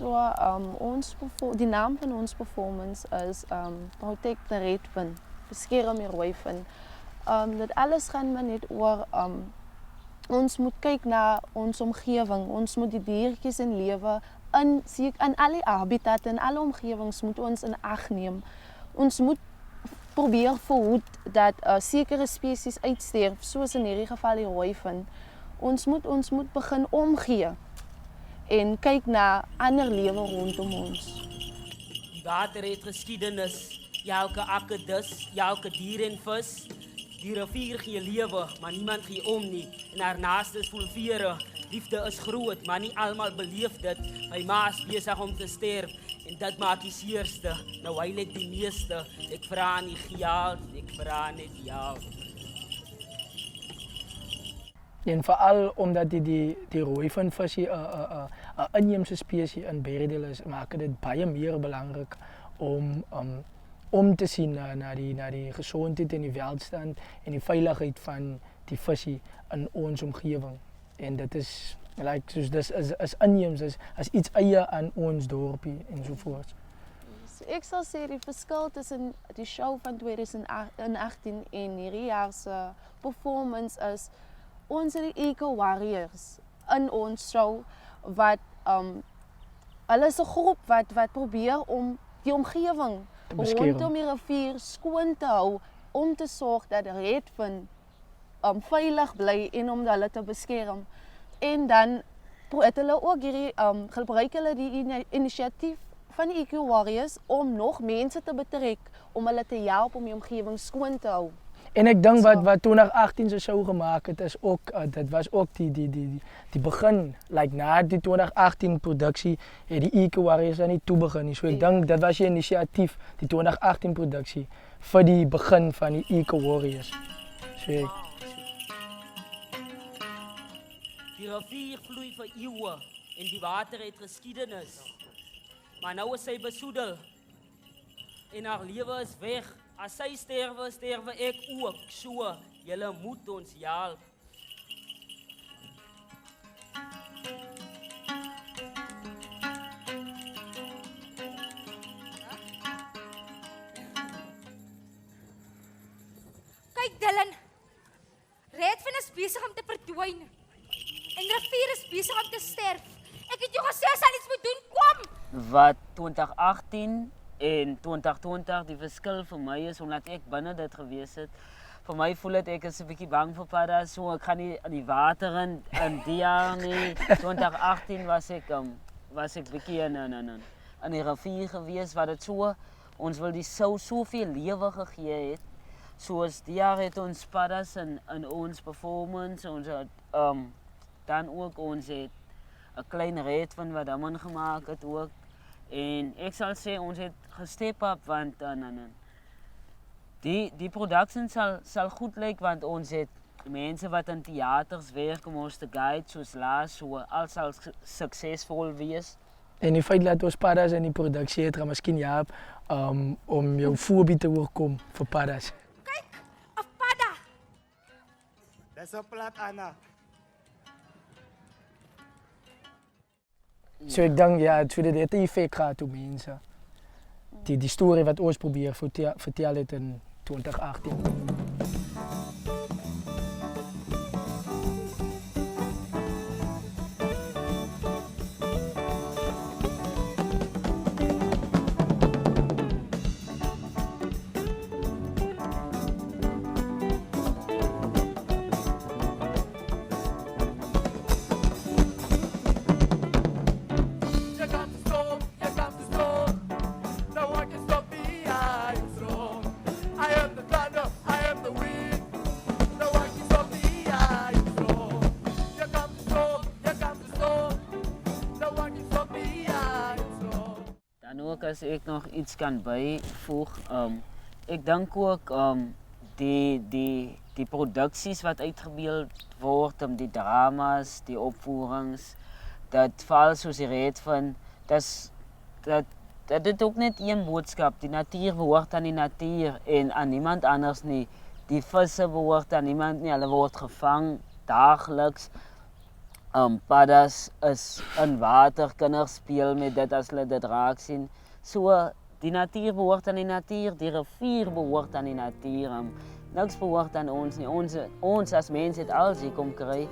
So, die naam van ons performance is Protect the Redfin, beskerm die Reuben. Dit alles gaan maar net oor ons moet kyk na ons omgewing, ons moet die diertjies in lewe in alle habitat en alle omgewings moet ons in ag neem. Ons moet probeer verhoed dat sekere spesies uitsterf, soos in hierdie geval die Reuben. Ons moet begin omgee en kyk na ander lewe rondom ons. Die water het geskiedenis, elke akkedus, elke dier en vis. Die rivier gee lewe, maar niemand gee om nie. En haar naaste is vol vere. Liefde is groot, maar nie almal beleef dit. My ma is besig om te sterf en dit maak die seerste. Nou huil ek die meeste. Ek vra nie geld, ek vra net jou. En veral omdat die Reubenvisie 'n inheemse spesies in Barrydale is, maak dit baie meer belangrik om te sien na die gesondheid en die welstand en die veiligheid van die visie in ons omgewing. En dit is soos dis is inheems, is iets eie aan ons dorpie en so voort. So ek sal sê die verskil tussen die show van 2018 en hierdie jaar se performance is ons het die eco warriors in ons show wat hulle is 'n groep wat probeer om die omgewing rondom die rivier skoon te hou om te sorg dat die Redfin veilig bly en om hulle te beskerm. En dan het hulle ook hierdie gebruik hulle die inisiatief van die eco warriors om nog mense te betrek om hulle te help om die omgewing skoon te hou. En ek dink wat 2018 se show gemaak het is ook dit was ook die begin, na die 2018 produksie het die Eco Warriors aan nie toe begin nie. So ek dink dit was 'n inisiatief, die 2018 produksie vir die begin van die Eco Warriors. So die rivier vloei vir eeue en die water het geskiedenis. Maar nou is sy besoedel en haar lewe is weg. As sy sterwe, sterwe ek ook. So, julle moet ons help. Kyk Dylan, Redfin is besig om te verdwyn. En rivier is besig om te sterf. Ek het jou gesê as jy iets moet doen, kom! Wat 2018 en 2020 die verskil vir my is omdat ek binne dit gewees het. Vir my voel dit ek is 'n bietjie bang vir paddas, so ek gaan nie in die water in die jaar nie. 2018 was ek bietjie in die rivier gewees wat dit so ons wil die soveel lewe gegee het. Soos die jaar het ons paddas in ons performance, ons het dan ook ons het 'n klein Redfin wat hom gemaak het ook. En ek sal sê ons het gestep up want die production sal goed lyk want ons het mense wat in teaters werk om ons te guide soos laas, so al sal suksesvol wees. En die feit dat ons paddas in die produksie het, gaan miskien help om jou fobie te oorkom vir paddas. Kyk, 'n padda. Dis 'n plat Anna. So ek dink so dit het 'n effek gehad op mense. Die storie wat ons probeer vertel het in 2018. As ek nog iets kan byvoeg, ek dink ook die produksies wat uitgebeeld word, die dramas, die opvoerings, dat veral soos die Redfin, dat dit ook net een boodskap, die natuur behoort aan die natuur en aan niemand anders nie. Die visse behoort aan niemand nie, hulle word gevang daagliks. paddas is in water, kinders speel met dit as hulle dit raak sien. So die natuur behoort aan die natuur, die rivier behoort aan die natuur. Niks behoort aan ons nie. Ons as mens het alles hier kom kry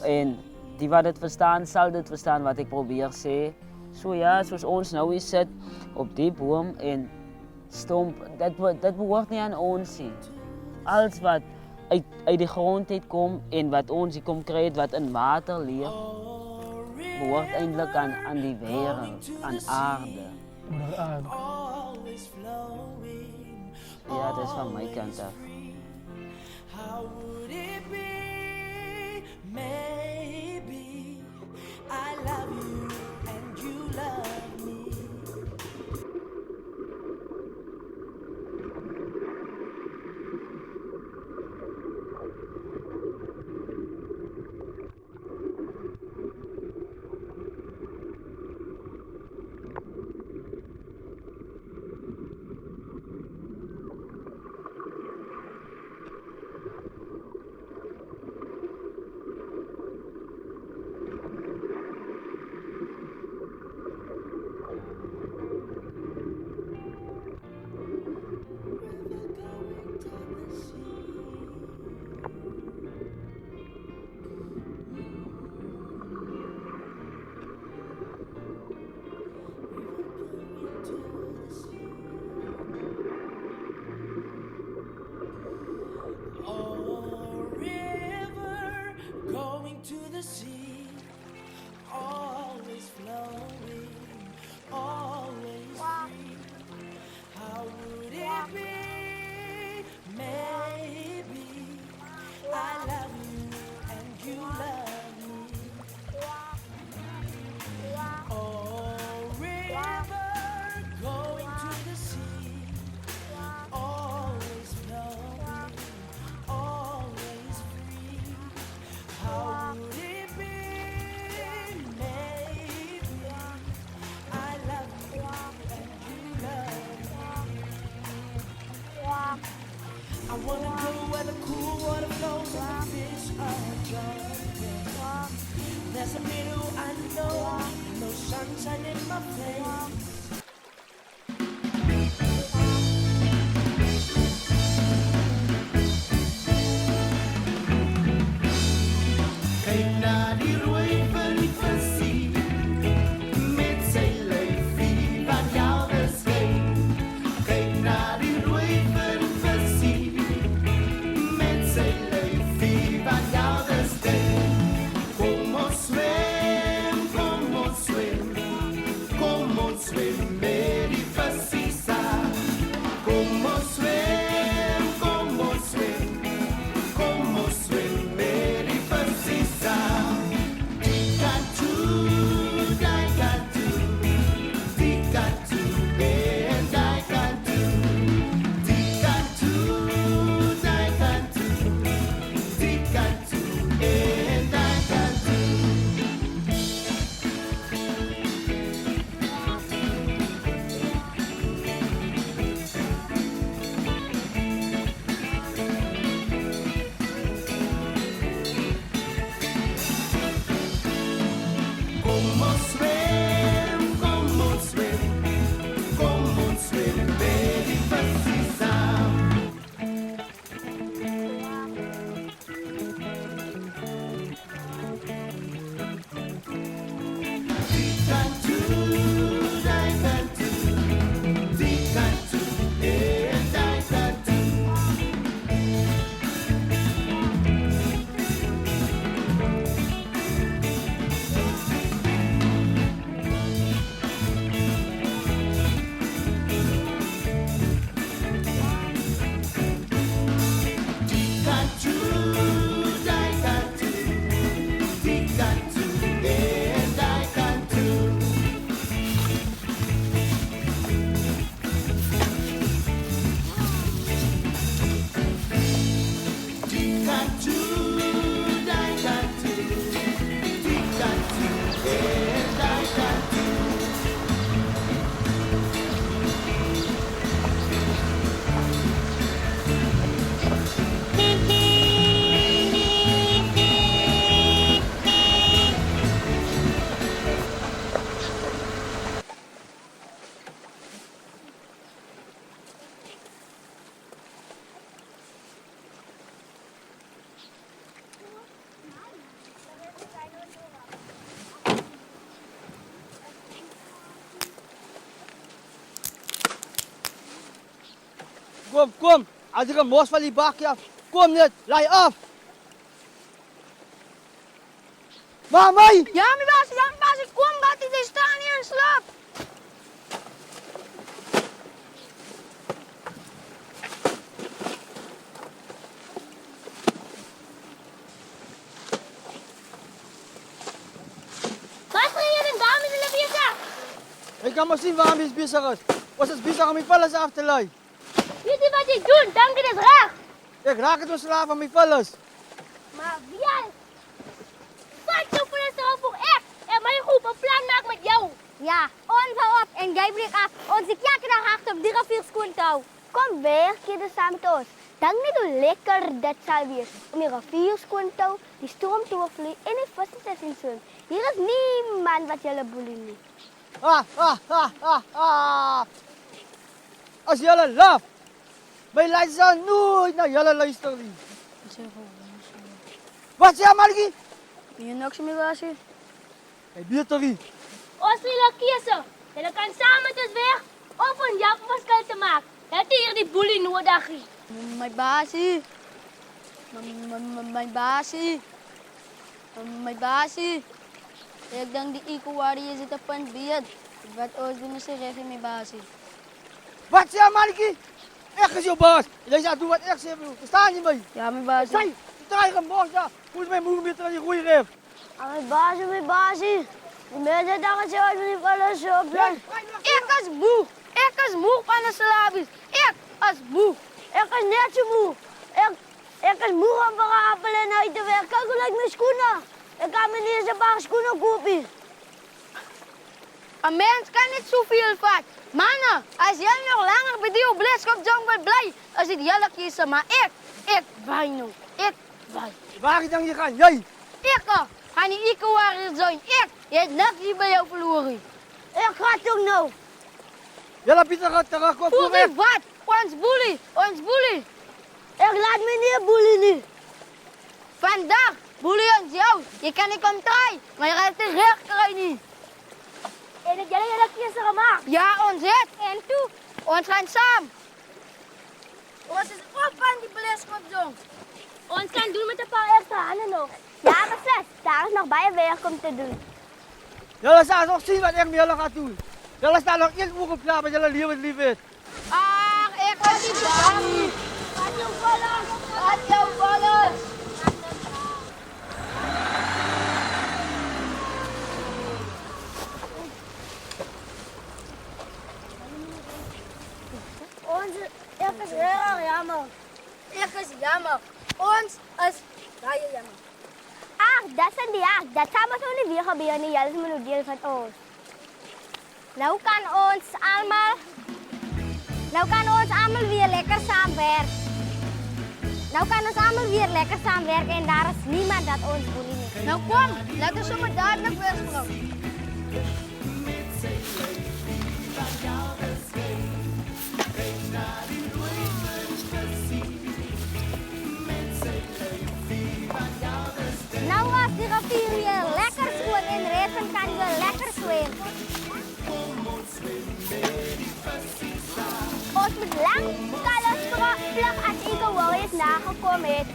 en die wat dit verstaan, sal dit verstaan wat ek probeer sê. So ja, soos ons nou hier sit op die boom en stomp, dit behoort nie aan ons nie. Alles wat uit die grond het kom en wat ons hier kom kry het, wat in water leef, behoort eintlik aan die wêreld, aan aarde. Moeder aarde. Ja, dis van my kant af. How would it be? Maybe I love you and you love me. I wanna go where the cool water flows and the fish are jumping. There's a minnow I know, no sunshine in my face. Kijk naar die Reuben visie, met zijn leefie wat jou beschreef. Kijk naar die Reuben visie, met zijn leefie wat jou beschreef. Kom ons zwem, kom ons zwem, kom ons zwem met die visie saam. Kom ons zwem, kom ons zwem, kom ons zwem met die visie saam. Kom. Als ik een mos van die bakje af. Kom net, laai af. Mama! Ja, my baas, kom, wat jy staan hier en slaap. Wat gaan jy doen daarmee hulle besig? Ik kan maar zien waarom je bezig is. Was het bezig om mijn vullis af te leiden? Weet jy wat jy doen? Dink dit is reg. Ik raak het slaaf van mijn vullis. Maar wie jy? Wat jou vullis daarop voor ek en my groep 'n plan maak met jou. Ja, ons hou op en jy breek af. Ons is elke dag agter op die rivier skoon te hou. Kom weg, kinders saam met ons. Dink net hoe lekker dit sal wees om die rivier skoon te hou, die stroom te oorvloei en die visse te sien swem. Hier is niemand wat julle boelie nie. Als jullie laf, mijn luisteren nooit naar jullie luisteren. Wat zeg Margie? Jy niks meer was hier. Hey, beter wie? Ons wil 'n keuse. Hulle kan saam met ons weg of 'n jak verskil te maak. Dat hier die boelie nodig is. My baasie. My baasie. My baasie. Ek dink die eco-warriors het 'n punt weet. Wat ons doen is reg in my baasie. Wat zeg Margie? Ik is jouw baas. Jij zegt doen wat ik zeg. Verstaan je mij? Ja, my baasie. Zij, draai een bos daar. Hoe is mijn moeder met die goeie geeft? My baasie. Die mense daar het jou nie alles op. Ek is moe. Ek is moe van die slavies. Ek is moe. Ek is net so moe. Ek is moe om vir 'n appel en uit te werk. Kyk hoe lyk my skoene. Ek kan my nie eens 'n paar skoene koop nie. 'n Mens kan niet zoveel vat. Mannen, als jij nog langer bij die blitskop wil blij, is het jullie kiezen. Maar ik wijn nu. Ik wijn. Waar je dan je gaan? Jij? Ik ga niet eco-warrior zijn. Je hebt net hier bij jou verloren. Ik ga toch nou. Jullie Pieter gaat terugkomen. Kom weg. Wat? Ons boelie. Ik laat me niet boelie nu. Vandaag boelie ons jou. Je kan niet komen draaien, maar je gaat het recht krijgen niet. En het jullie dat kiezen gemaakt? Ja, ons het. En toe? Ons gaan samen. Ons is op van die bleskopzong. Ons kan doen met een paar extra handen nog. Ja, beslis. Daar is nog baie werk om te doen. Jullie gaan nog zien wat ik met jullie ga doen. Jullie staan nog 1 uur klaar met jullie levensliefheid. Ach, ik was niet bang. Wat jou vallen. Ik is heel jammer. Ik is jammer. Ons is baie jammer. Ach, dat is die ag. Dat gaan we zo niet weer gebeuren. Nie, julle is maar 'n deel van ons. Nou kan ons almal weer lekker saamwerken. En daar is niemand dat ons boelie nie. Nou kom, laat ons sommer dadelik weer spring. Nou was die rivier weer lekker skoon en Redfin kan weer lekker swem. Ons moet lang kalles vlug as eco-warriors nagekom het.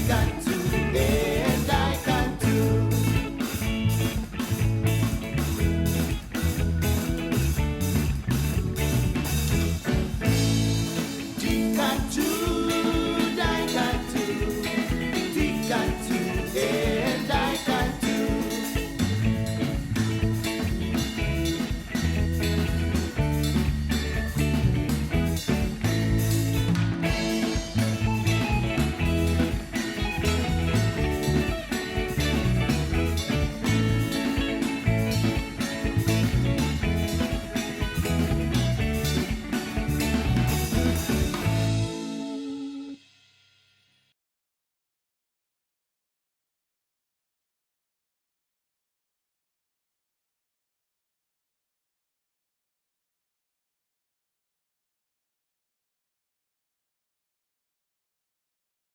kan